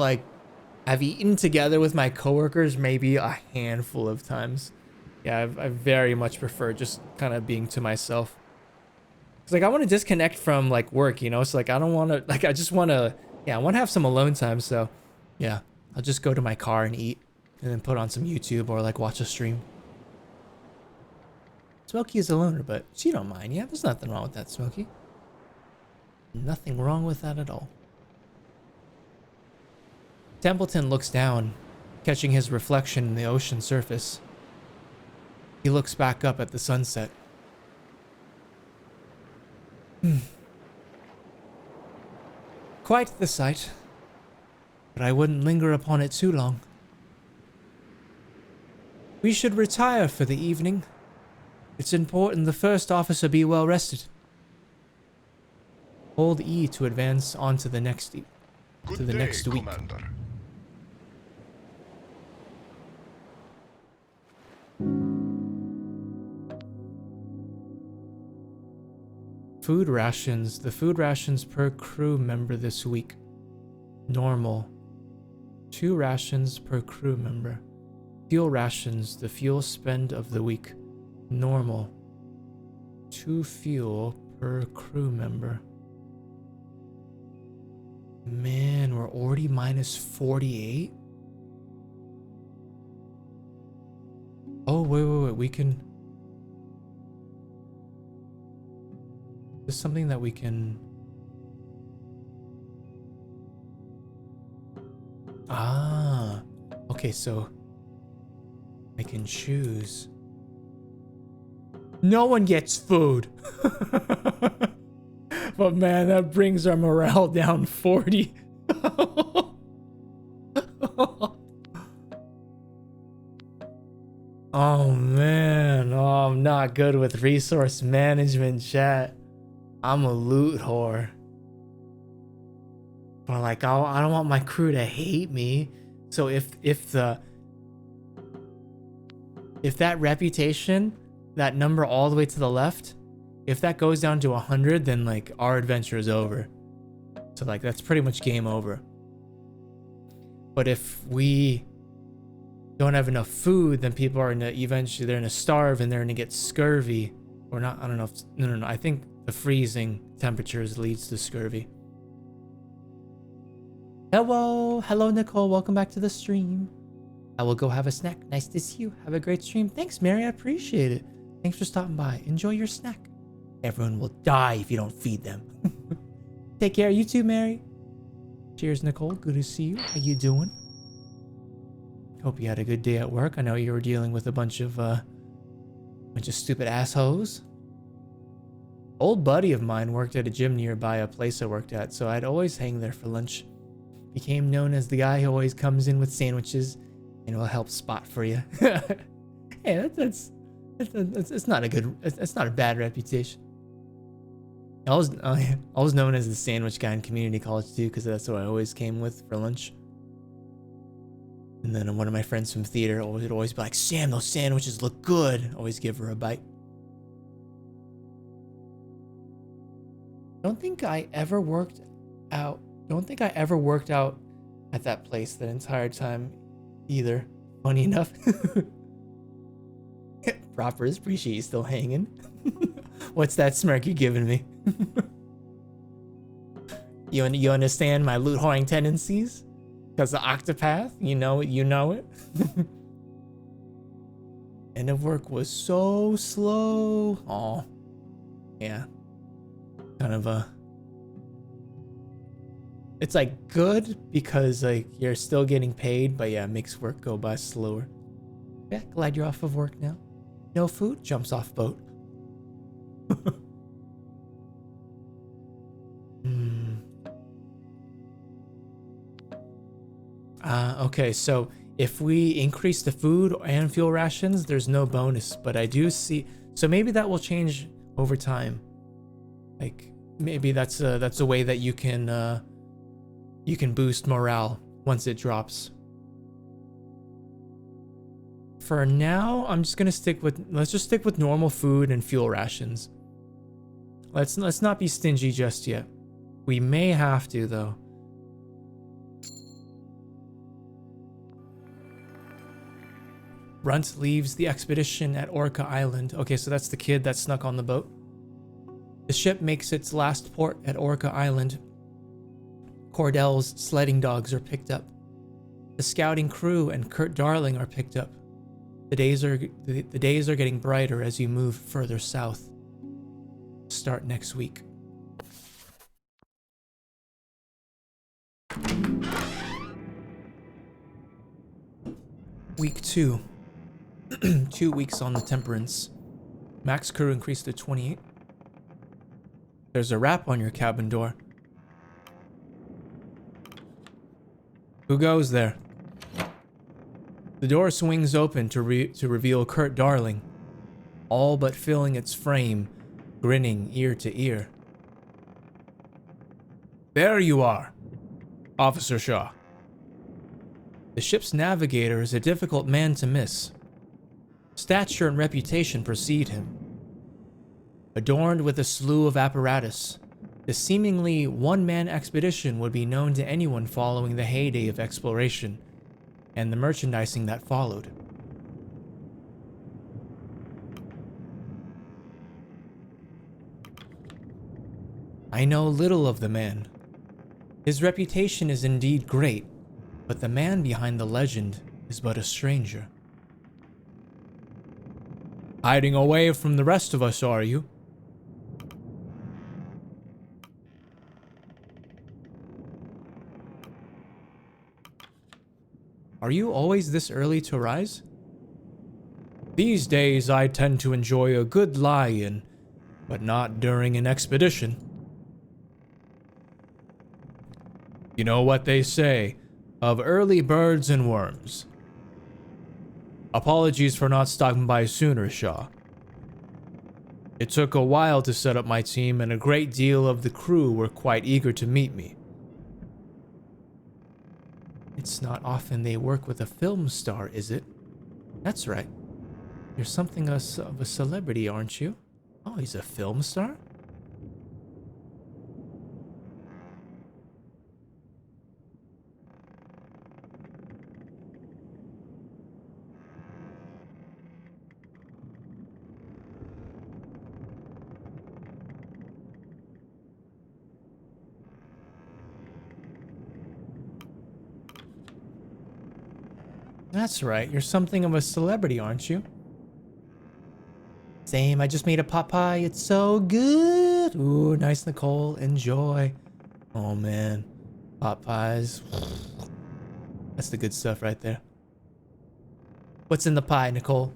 eaten together with my coworkers maybe a handful of times. Yeah, I very much prefer just kind of being to myself. It's like I want to disconnect from like work, you know? So like I don't want to, like I just want to, yeah, I want to have some alone time. So yeah, I'll just go to my car and eat and then put on some YouTube or like watch a stream. Smokey is a loner, but she don't mind. Yeah, there's nothing wrong with that, Smokey. Nothing wrong with that at all. Templeton looks down, catching his reflection in the ocean surface. He looks back up at the sunset. Quite the sight, but I wouldn't linger upon it too long. We should retire for the evening. It's important the first officer be well rested. Hold E to advance on to the next week. Commander. Food rations. The food rations per crew member this week. Normal. 2 rations per crew member. Fuel rations. The fuel spend of the week. Normal. 2 fuel per crew member. Man, we're already minus 48? Oh, wait. We can... Is something that we can... Ah. Okay, so... I can choose. No one gets food. But man, that brings our morale down 40. Oh man, oh, I'm not good with resource management, chat. I'm a loot whore. But like, I don't want my crew to hate me. So if that reputation, that number all the way to the left, if that goes down to 100, then like our adventure is over. So like that's pretty much game over. But if we don't have enough food, then people are eventually they're gonna starve and they're gonna get scurvy. Or not, I don't know if, no. I think the freezing temperatures leads to scurvy. Hello Nicole, welcome back to the stream. I will go have a snack. Nice to see you. Have a great stream. Thanks, Mary, I appreciate it. Thanks for stopping by. Enjoy your snack. Everyone will die if you don't feed them. Take care, you too, Mary. Cheers, Nicole. Good to see you. How you doing? Hope you had a good day at work. I know you were dealing with a bunch of stupid assholes. Old buddy of mine worked at a gym nearby a place I worked at, so I'd always hang there for lunch. Became known as the guy who always comes in with sandwiches and will help spot for you. Hey, that's not a good, it's not a bad reputation. I was known as the sandwich guy in community college too, because that's what I always came with for lunch. And then one of my friends from theater would always be like, Sam, those sandwiches look good. Always give her a bite. Don't think I ever worked out. Don't think I ever worked out at that place that entire time either. Funny enough. Proper, appreciate you still hanging. What's that smirk you're giving me? You understand my loot whoring tendencies? Because the Octopath, you know it, you know it. End of work was so slow. Oh, yeah. Kind of a... It's like good because like you're still getting paid, but yeah, it makes work go by slower. Yeah, glad you're off of work now. No food, jumps off boat. Okay, so if we increase the food and fuel rations, there's no bonus, but I do see, so maybe that will change over time. Like maybe that's a way that you can boost morale once it drops. For now, I'm just gonna let's just stick with normal food and fuel rations. Let's not be stingy just yet. We may have to though. Runt leaves the expedition at Orca Island. Okay, so that's the kid that snuck on the boat. The ship makes its last port at Orca Island. Cordell's sledding dogs are picked up. The scouting crew and Kurt Darling are picked up. The days are getting brighter as you move further south. Start next week. Week 2. 2 weeks on the Temperance. Max crew increased to 28. There's a rap on your cabin door. Who goes there? The door swings open to reveal Kurt Darling, all but filling its frame, grinning ear to ear. There you are, Officer Shaw. The ship's navigator is a difficult man to miss. Stature and reputation precede him. Adorned with a slew of apparatus, the seemingly one-man expedition would be known to anyone following the heyday of exploration and the merchandising that followed. I know little of the man. His reputation is indeed great, but the man behind the legend is but a stranger. Hiding away from the rest of us, are you? Are you always this early to rise? These days I tend to enjoy a good lie-in, but not during an expedition. You know what they say of early birds and worms. Apologies for not stopping by sooner, Shaw. It took a while to set up my team, and a great deal of the crew were quite eager to meet me. It's not often they work with a film star, is it? That's right. You're something of a celebrity, aren't you? Oh, he's a film star? That's right, you're something of a celebrity, aren't you? Same, I just made a pot pie, it's so good! Ooh, nice, Nicole, enjoy. Oh man, pot pies. That's the good stuff right there. What's in the pie, Nicole?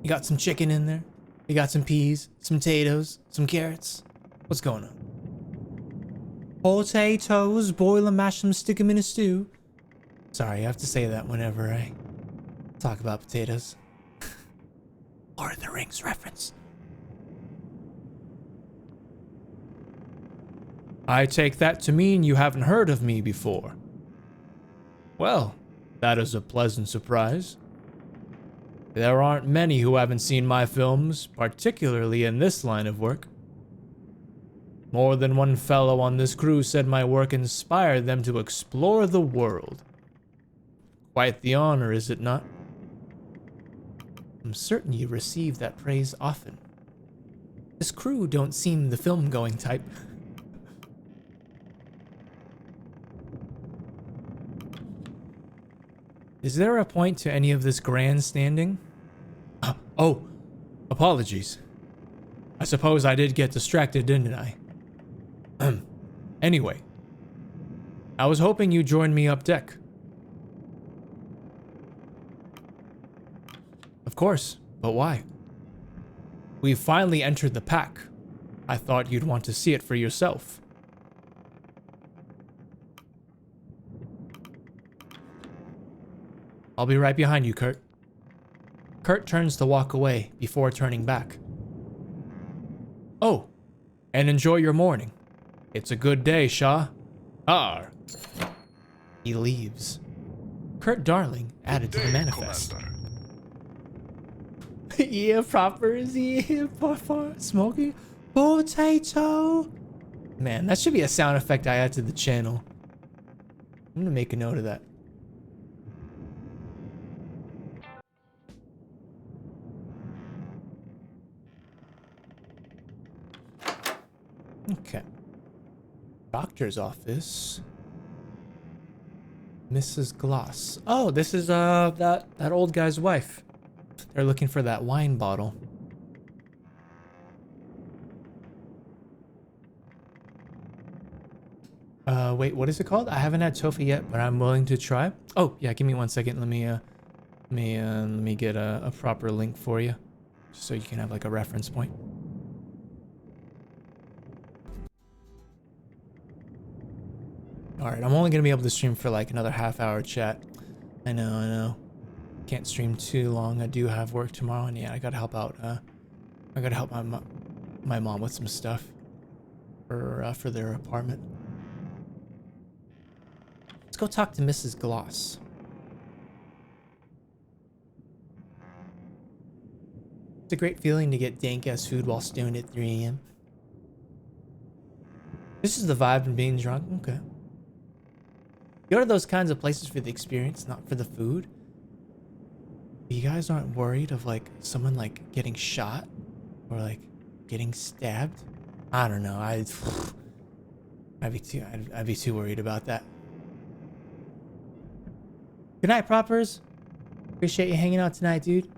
You got some chicken in there? You got some peas, some potatoes, some carrots? What's going on? Potatoes, boil them, mash them, stick them in a stew. Sorry, I have to say that whenever I talk about potatoes. Lord of the Rings reference. I take that to mean you haven't heard of me before. Well, that is a pleasant surprise. There aren't many who haven't seen my films, particularly in this line of work. More than one fellow on this crew said my work inspired them to explore the world. Quite the honor, is it not? I'm certain you receive that praise often. This crew don't seem the film-going type. Is there a point to any of this grandstanding? Oh, apologies. I suppose I did get distracted, didn't I? Anyway, I was hoping you'd join me up deck. Of course, but why? We've finally entered the pack. I thought you'd want to see it for yourself. I'll be right behind you, Kurt. Kurt turns to walk away before turning back. Oh, and enjoy your morning. It's a good day, Shaw. Arr. He leaves. Kurt Darling added to the manifest. Yeah, propers, yeah, for smoking potato. Man, that should be a sound effect I add to the channel. I'm gonna make a note of that. Okay. Doctor's office. Mrs. Gloss. Oh, this is that old guy's wife. They're looking for that wine bottle. Wait, what is it called? I haven't had tofu yet, but I'm willing to try. Oh, yeah, give me 1 second. Let me get a proper link for you, just so you can have like a reference point. All right, I'm only gonna be able to stream for like another half-hour chat. I know. Can't stream too long. I do have work tomorrow, and yeah, I gotta help out. I gotta help my mom with some stuff for their apartment. Let's go talk to Mrs. Gloss. It's a great feeling to get dank-ass food while stoned at 3 a.m. This is the vibe in being drunk? Okay. You go to those kinds of places for the experience, not for the food. You guys aren't worried of like someone like getting shot or like getting stabbed? I don't know. I'd be too worried about that. Good night, propers. Appreciate you hanging out tonight, dude.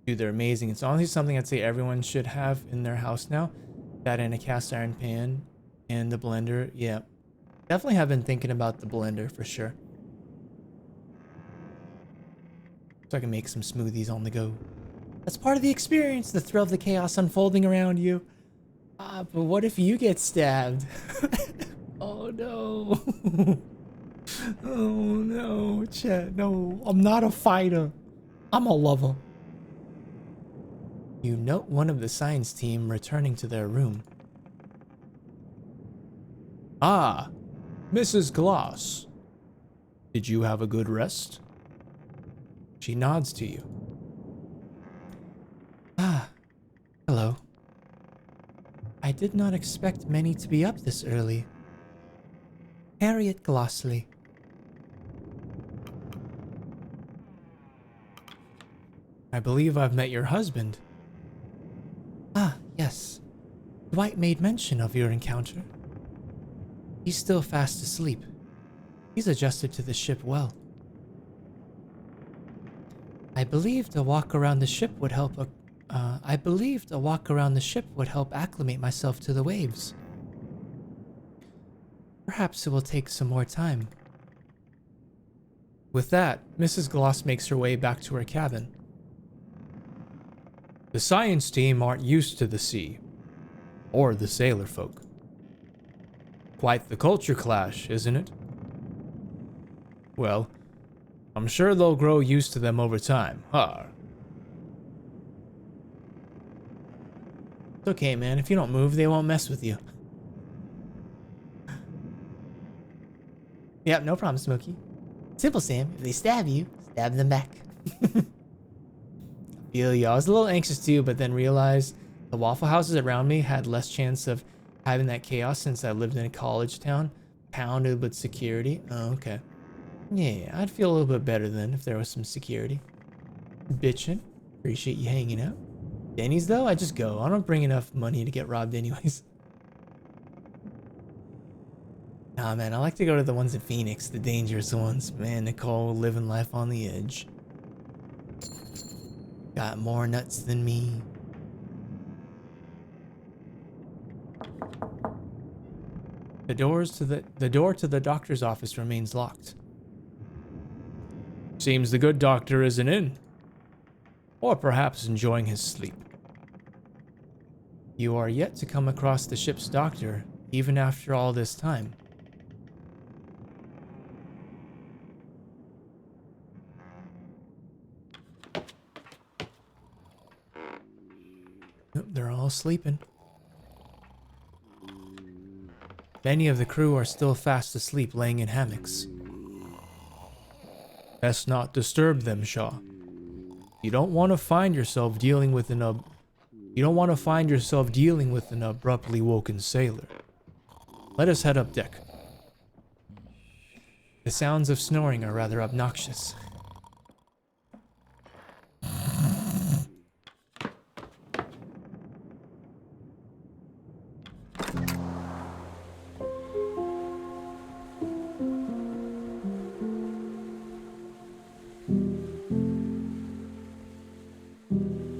Dude, they're amazing. It's honestly something I'd say everyone should have in their house now. That in a cast iron pan and the blender. Yeah. Definitely have been thinking about the blender for sure. So I can make some smoothies on the go. That's part of the experience, the thrill of the chaos unfolding around you. But what if you get stabbed? Oh no. Oh no, chat. No, I'm not a fighter. I'm a lover. You note one of the science team returning to their room. Ah, Mrs. Gloss. Did you have a good rest? She nods to you. Ah, hello. I did not expect many to be up this early. Harriet Glossley. I believe I've met your husband. Ah, yes. Dwight made mention of your encounter. He's still fast asleep. He's adjusted to the ship well. I believed a walk around the ship would help acclimate myself to the waves. Perhaps it will take some more time. With that, Mrs. Gloss makes her way back to her cabin. The science team aren't used to the sea, or the sailor folk. Quite the culture clash, isn't it? Well, I'm sure they'll grow used to them over time, huh? It's okay, man. If you don't move, they won't mess with you. Yep, no problem, Smokey. Simple, Sam. If they stab you, stab them back. I Feel ya. I was a little anxious too, but then realized the Waffle Houses around me had less chance of having that chaos since I lived in a college town, pounded with security. Oh, okay. Yeah, I'd feel a little bit better then if there was some security. Bitchin'. Appreciate you hanging out. Denny's though, I just go. I don't bring enough money to get robbed anyways. Nah, man, I like to go to the ones in Phoenix, the dangerous ones. Man, Nicole, living life on the edge. Got more nuts than me. The door to the doctor's office remains locked. Seems the good doctor isn't in. Or perhaps enjoying his sleep. You are yet to come across the ship's doctor, even after all this time. Nope, they're all sleeping. Many of the crew are still fast asleep, laying in hammocks. Best not disturb them, Shaw. You don't want to find yourself dealing with an abruptly woken sailor. Let us head up deck. The sounds of snoring are rather obnoxious.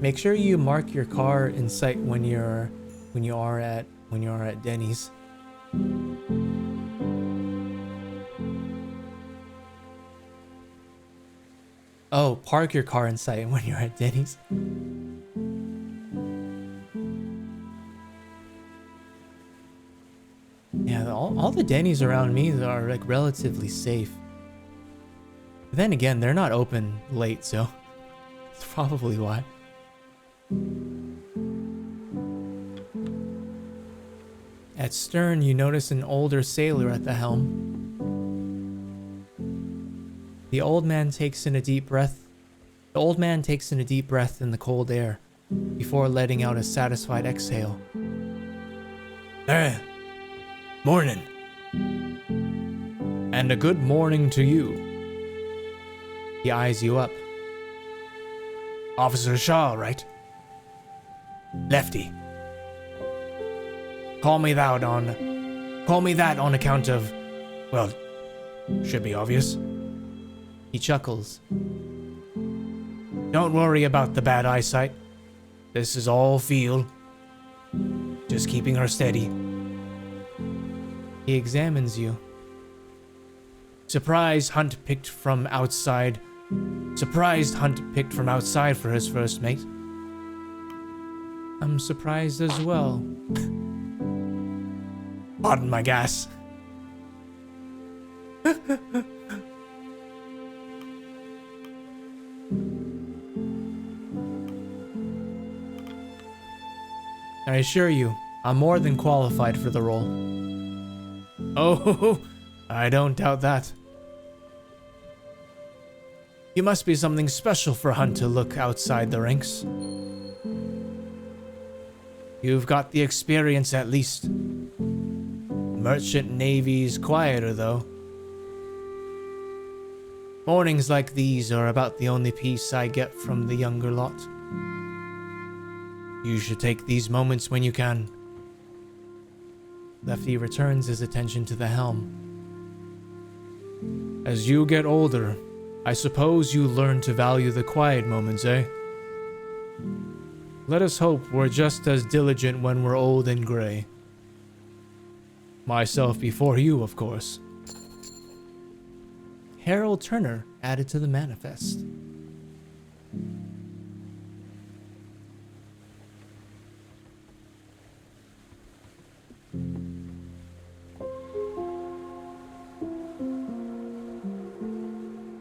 Make sure you mark your car in sight when you are at Denny's. Oh, park your car in sight when you're at Denny's. Yeah, all the Denny's around me are like relatively safe. But then again, they're not open late, so that's probably why. At stern, you notice an older sailor at the helm. The old man takes in a deep breath in the cold air before letting out a satisfied exhale. Morning. And a good morning to you. He eyes you up. Officer Shaw, right? Lefty. Call me that on account of, well, should be obvious. He chuckles. Don't worry about the bad eyesight. This is all feel. Just keeping her steady. He examines you. Surprised Hunt picked from outside for his first mate. I'm surprised as well. Pardon my gas. I assure you, I'm more than qualified for the role. Oh, I don't doubt that. You must be something special for Hunt to look outside the ranks. You've got the experience at least. Merchant Navy's quieter though. Mornings like these are about the only peace I get from the younger lot. You should take these moments when you can. Lefty returns his attention to the helm. As you get older, I suppose you learn to value the quiet moments, eh? Let us hope we're just as diligent when we're old and gray. Myself before you, of course. Harold Turner added to the manifest.